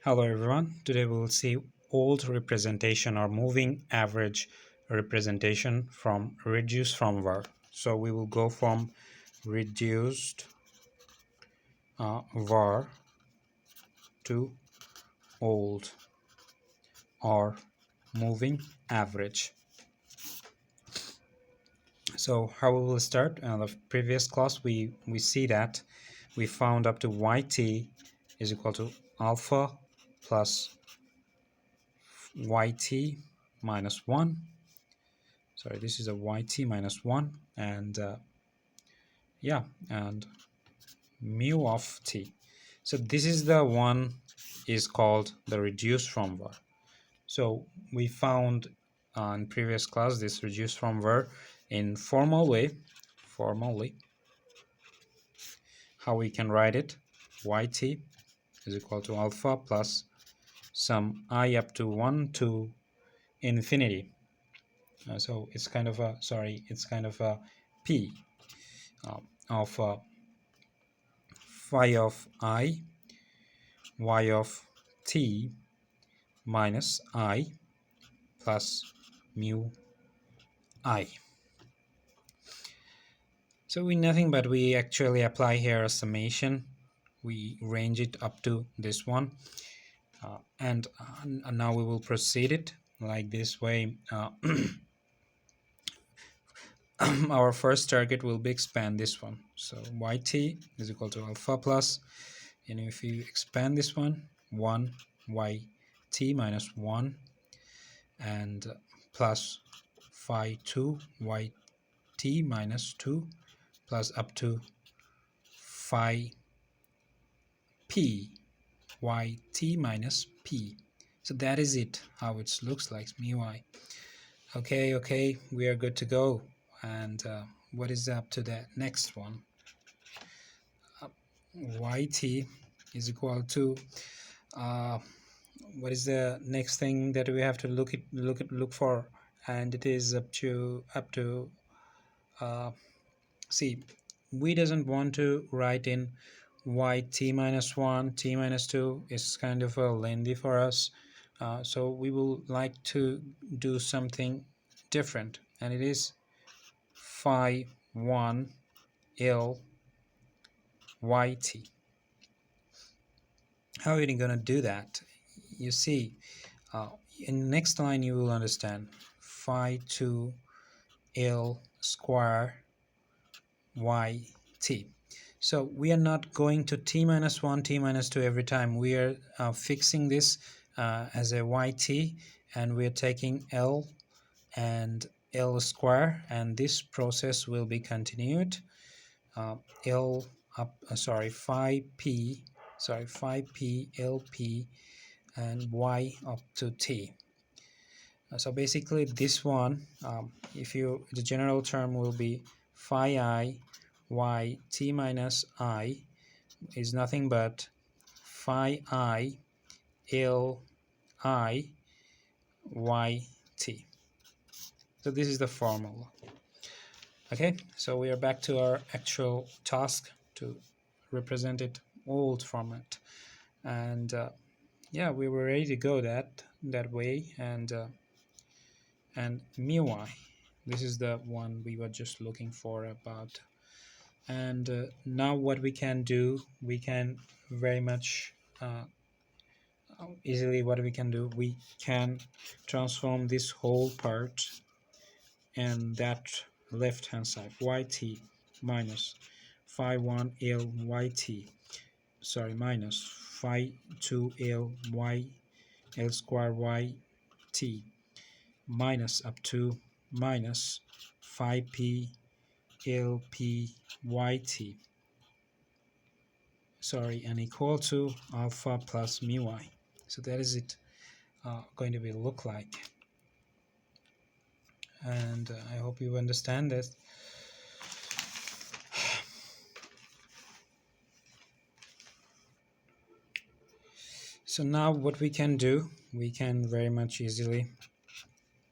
Hello everyone. Today we will see old representation or moving average representation from reduced from var. So we will go from reduced var to old or moving average. So how we will start? In the previous class we see that we found up to yt is equal to alpha plus yt minus 1. Sorry, this is a yt minus 1, and and mu of t. So this is the one is called the reduced from var. So we found in previous class this reduced from var in formally how we can write it. Yt is equal to alpha plus some I up to 1 to infinity. So it's kind of a p of phi of I y of t minus I plus mu I. So we actually apply here a summation. We range it up to this one, and now we will proceed it like this way. Our first target will be expand this one. So yt is equal to alpha plus, and if you expand this one, 1 yt minus 1 and plus phi 2 yt minus 2 plus up to phi p yt minus p. So that is it, how it looks like, mu I. Okay, we are good to go. And what is up to that next one? Yt is equal to what is the next thing that we have to look for? And it is up to see, we doesn't want to write in yt minus 1 t minus 2 is kind of lengthy for us, so we will like to do something different, and it is phi 1 l yt. How are you going to do that? You see, in the next line you will understand phi 2 l square yt. So we are not going to t minus 1 t minus 2 every time. We are fixing this as a yt, and we are taking l and l square, and this process will be continued. L up phi p lp and y up to t. So basically this one, the general term will be phi I y t minus I is nothing but phi I l I y t. So this is the formula. Okay, so we are back to our actual task to represent it old format, and we were ready to go that way. And mu I, this is the one we were just looking for about. And now what we can do, we can very much easily we can transform this whole part and that left hand side, yt minus phi 1 l yt, minus phi 2 l y l square yt minus up to minus phi p l p yt, and equal to alpha plus mu I. So that is it going to be look like, and I hope you understand this. So now what we can do, we can very much easily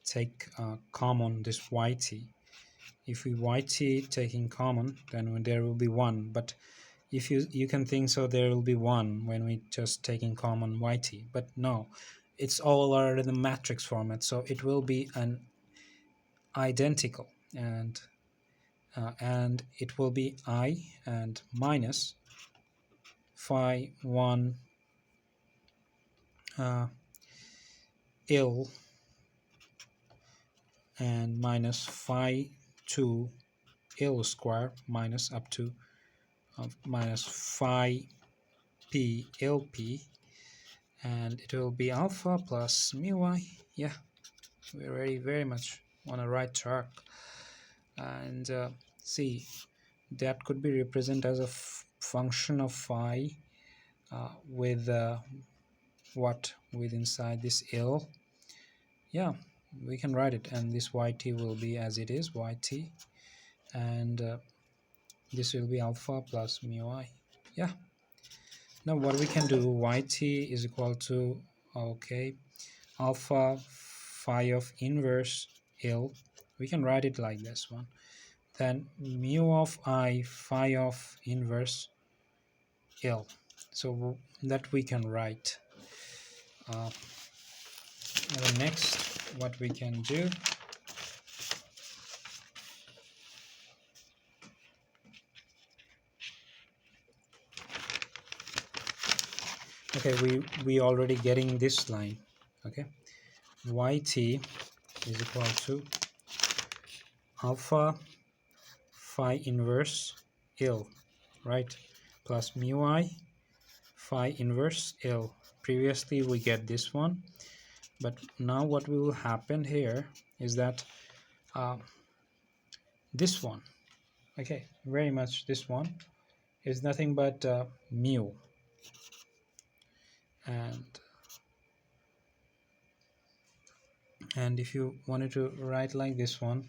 take common this yt. If we yt taking common, then there will be 1, but if you can think so there will be one when we just take in common yt, but no, it's all are in the matrix format, so it will be an identical, and it will be I and minus phi 1 ill and minus phi 2 ill square minus up to minus phi p ill p, and it will be alpha plus mu y. Yeah, we're very very much on a right track. And see, that could be represented as a function of phi with what with inside this ill. Yeah, we can write it, and this yt will be as it is, yt, and this will be alpha plus mu I. Yeah, now what we can do, yt is equal to, okay, alpha phi of inverse ill, we can write it like this one, then mu of I phi of inverse ill, so that we can write. And next what we can do, okay, we already getting this line, okay, yt is equal to alpha phi inverse ill, right, plus mu I phi inverse ill. Previously we get this one, but now what will happen here is that this one, okay, very much this one is nothing but mu, and if you wanted to write like this one,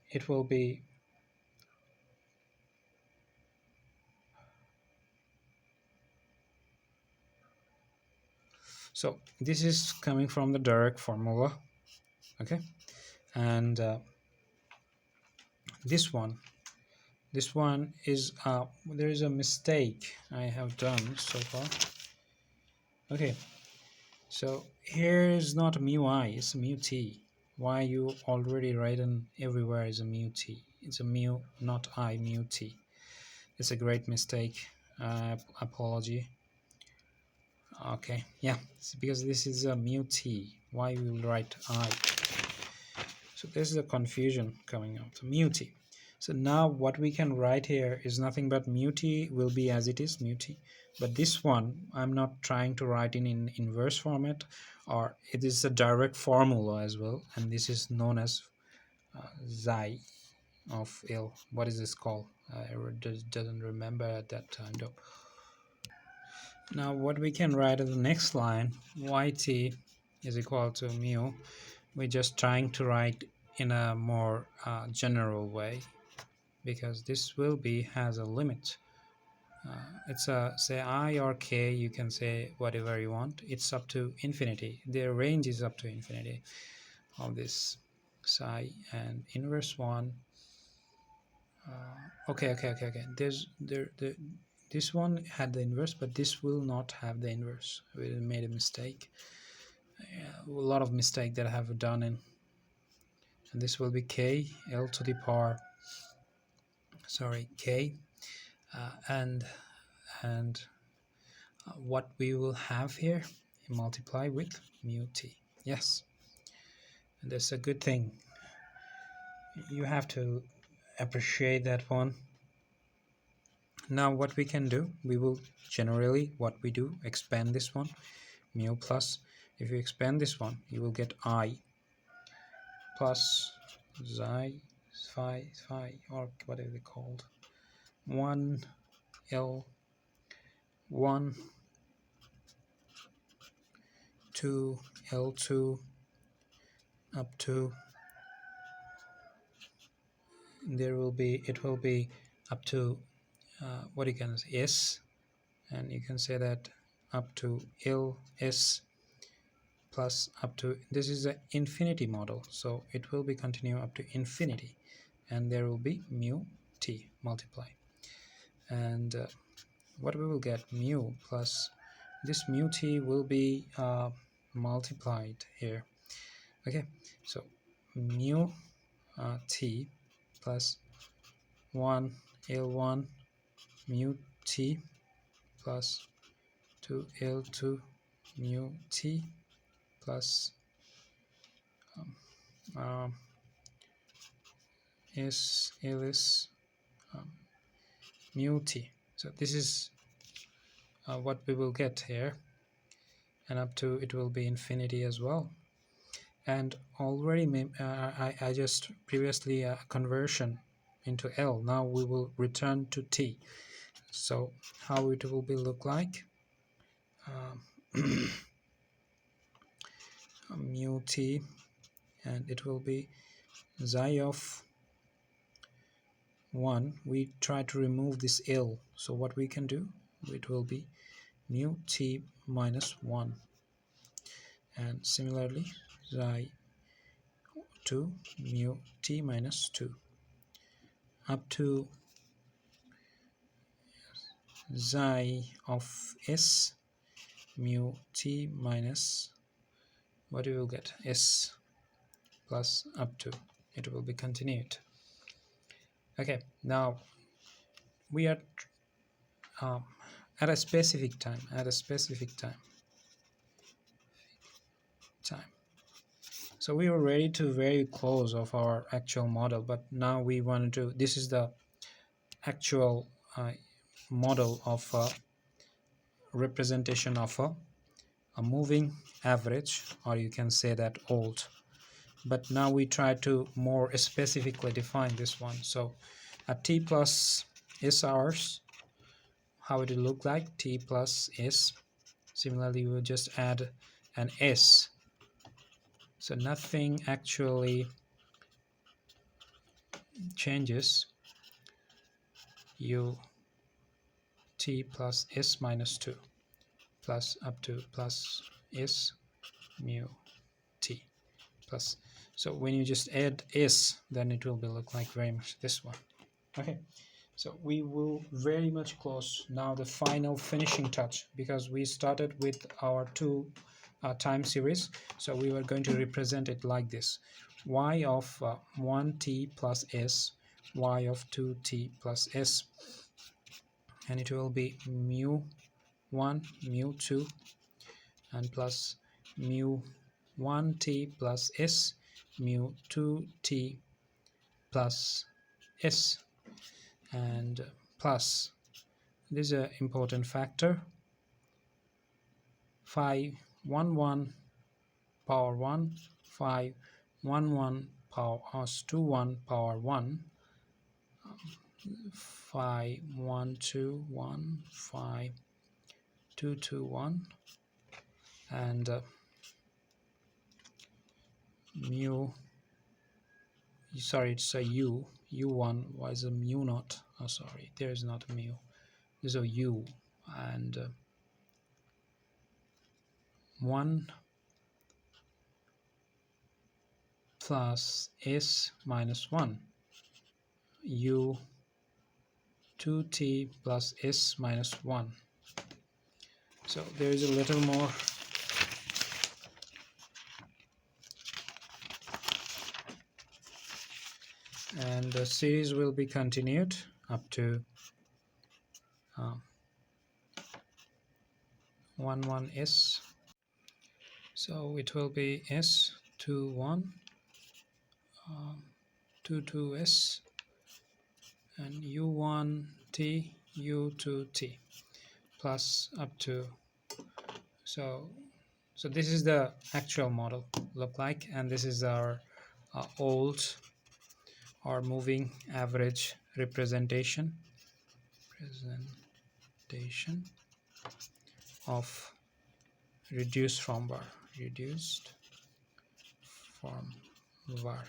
it will be, so this is coming from the direct formula, okay, and this one is there is a mistake I have done so far. Okay, so here is not mu I, it's mu t. Why you already written everywhere is a mu t, it's a mu not I, mu t. It's a great mistake, apology. Okay, yeah, it's because this is a mu t, why we will write I, so this is a confusion coming out, mu t. So now what we can write here is nothing but mu t will be as it is, mu t, but this one I'm not trying to write in inverse format, or it is a direct formula as well, and this is known as xi of ill. What is this called? I doesn't remember at that time though. Now what we can write at the next line, yt is equal to mu, we're just trying to write in a more general way, because this will be has a limit. It's a, say I or k, you can say whatever you want, it's up to infinity, their range is up to infinity of this psi and inverse 1. Okay, there's this one had the inverse, but this will not have the inverse. We made a mistake, a lot of mistake that I have done in, and this will be k l to the power, sorry, k, and what we will have here, multiply with mu t. Yes, and that's a good thing, you have to appreciate that one. Now what we can do, we will generally what we do, expand this one, mu plus, if you expand this one you will get I plus xi phi or whatever they called, 1 L 1 2 L2 up to, there will be, it will be up to what you can say s, and you can say that up to L s plus up to, this is an infinity model, so it will be continue up to infinity, and there will be mu t multiply, and what we will get, mu plus this mu t will be multiplied here. Okay, so mu t plus 1 L1 mu t plus 2 L2 mu t plus um, s ls mu t. So this is what we will get here, and up to it will be infinity as well. And already I just previously conversion into L. Now we will return to t. So how it will be look like, mu t, and it will be xi of 1. We try to remove this L, so what we can do, it will be mu t minus 1, and similarly xi 2 mu t minus 2 up to xi of s mu t minus, what you will get, s plus up to, it will be continued. Okay, now we are at a specific time, so we are ready to very close of our actual model, but now we want to, this is the actual model of representation of a moving average, or you can say that old. But now we try to more specifically define this one. So at t plus s hours, how it will look like, t plus s. Similarly, we'll just add an s. So nothing actually changes. U t plus s minus 2 plus up to plus s mu t plus. So when you just add s, then it will be look like very much this one. Okay, so we will very much close now the final finishing touch, because we started with our two time series. So we were going to represent it like this: y of 1t plus s, y of 2t plus s, and it will be mu 1 mu 2 and plus mu 1t plus s mu 2t plus s, and plus this is an important factor, phi 1 1 power 1, phi 1 1 power 2 1 power 1, phi 1 2 1, phi 2 2 1, and mu, sorry, it's a u1. Why is a mu not? Oh, sorry, there is not a mu, there's a u, and 1 plus s minus 1, u 2t plus s minus 1. So there is a little more and the series will be continued up to 1 so it will be s 2 1 2 2 s and u1 t u2 t plus up to, so this is the actual model look like, and this is our old or moving average representation of reduced form VAR.